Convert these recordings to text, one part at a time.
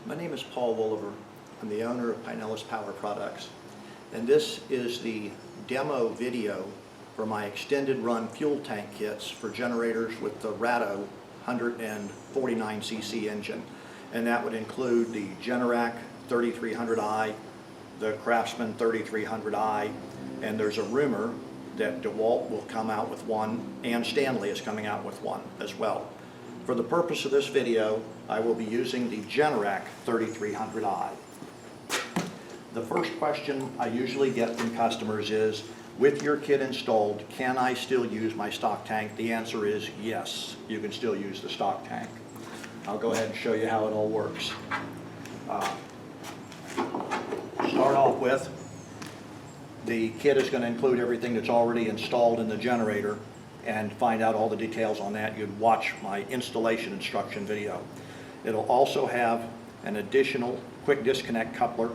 My name is Paul Wolliver. I'm the owner of Pinellas Power Products, and this is the demo video for my extended run fuel tank kits for generators with the Ratto 149cc engine, and that would include the Generac 3300i, the Craftsman 3300i, and there's a rumor that DeWalt will come out with one, and Stanley is coming out with one as well. For the purpose of this video, I will be using the Generac 3300i. The first question I usually get from customers is, with your kit installed, can I still use my stock tank? The answer is yes, you can still use the stock tank. I'll go ahead and show you how it all works. Start off with, the kit is going to include everything that's already installed in the generator, and find out all the details on that, you'd watch my installation instruction video. It'll also have an additional quick disconnect coupler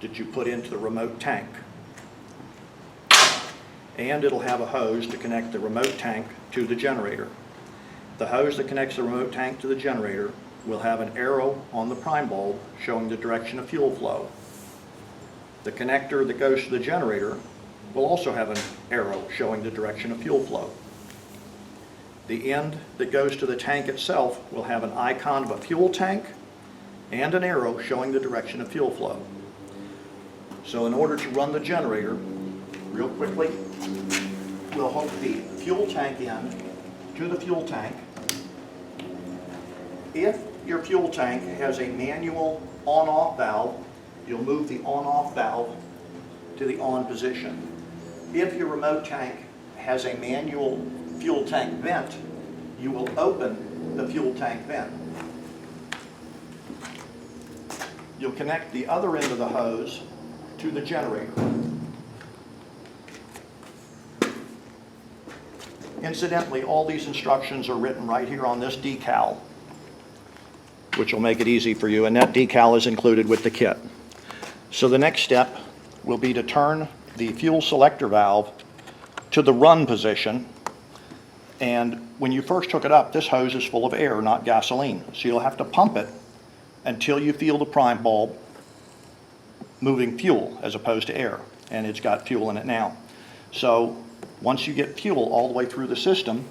that you put into the remote tank. And it'll have a hose to connect the remote tank to the generator. The hose that connects the remote tank to the generator will have an arrow on the prime bulb showing the direction of fuel flow. The connector that goes to the generator will also have an arrow showing the direction of fuel flow. The end that goes to the tank itself will have an icon of a fuel tank and an arrow showing the direction of fuel flow. So in order to run the generator, real quickly, we'll hook the fuel tank in to the fuel tank. If your fuel tank has a manual on-off valve, you'll move the on-off valve to the on position. If your remote tank has a manual fuel tank vent, you will open the fuel tank vent. You'll connect the other end of the hose to the generator. Incidentally, all these instructions are written right here on this decal, which will make it easy for you, and that decal is included with the kit. So the next step will be to turn the fuel selector valve to the run position, and when you first hook it up, this hose is full of air, not gasoline, so you'll have to pump it until you feel the prime bulb moving fuel as opposed to air, and it's got fuel in it now. So once you get fuel all the way through the system,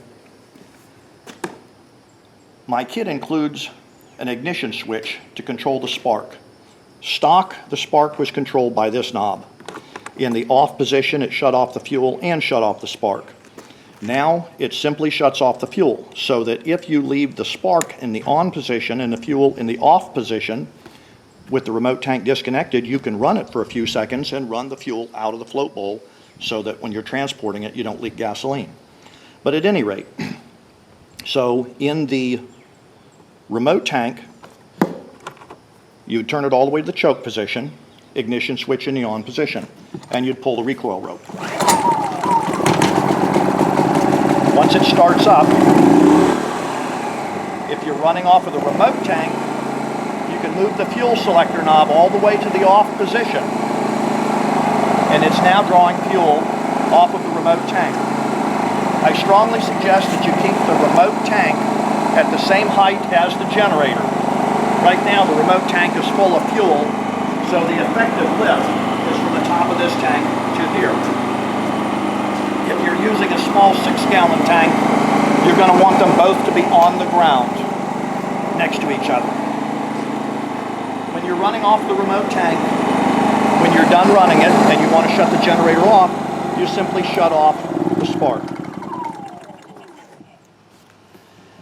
my kit includes an ignition switch to control the spark. Stock, the spark was controlled by this knob. In the off position, it shut off the fuel and shut off the spark. Now it simply shuts off the fuel, so that if you leave the spark in the on position and the fuel in the off position with the remote tank disconnected, you can run it for a few seconds and run the fuel out of the float bowl so that when you're transporting it, you don't leak gasoline. But at any rate, so in the remote tank, you'd turn it all the way to the choke position, ignition switch in the on position, and you'd pull the recoil rope. Once it starts up, if you're running off of the remote tank, you can move the fuel selector knob all the way to the off position, and it's now drawing fuel off of the remote tank. I strongly suggest that you keep the remote tank at the same height as the generator. Right now the remote tank is full of fuel, so the effective lift is from the top of this tank to here. If you're using a small 6-gallon tank, you're going to want them both to be on the ground next to each other. When you're running off the remote tank, when you're done running it and you want to shut the generator off, you simply shut off the spark.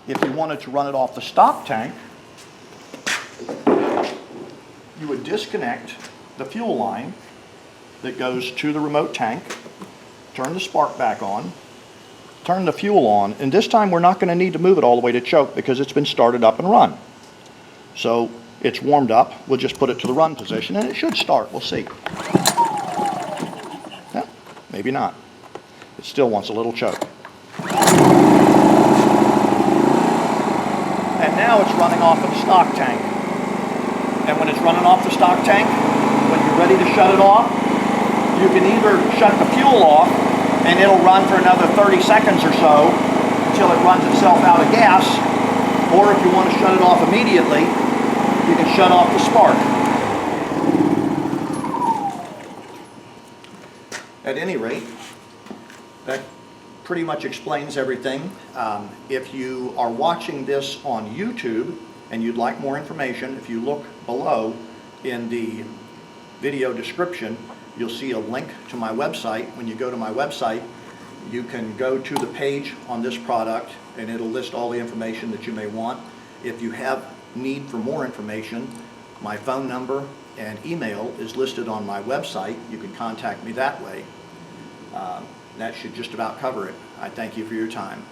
If you wanted to run it off the stock tank, you would disconnect the fuel line that goes to the remote tank, turn the spark back on, turn the fuel on, and this time we're not going to need to move it all the way to choke because it's been started up and run. So it's warmed up, we'll just put it to the run position and it should start, we'll see. Yeah, maybe not. It still wants a little choke. And now it's running off of the stock tank. And when it's running off the stock tank, when you're ready to shut it off, you can either shut the fuel off and it'll run for another 30 seconds or so until it runs itself out of gas, or if you want to shut it off immediately, you can shut off the spark. At any rate, that pretty much explains everything. If you are watching this on YouTube and you'd like more information, if you look below in the video description, you'll see a link to my website. When you go to my website, you can go to the page on this product and it'll list all the information that you may want. If you have need for more information, my phone number and email is listed on my website. You can contact me that way. That should just about cover it. I thank you for your time.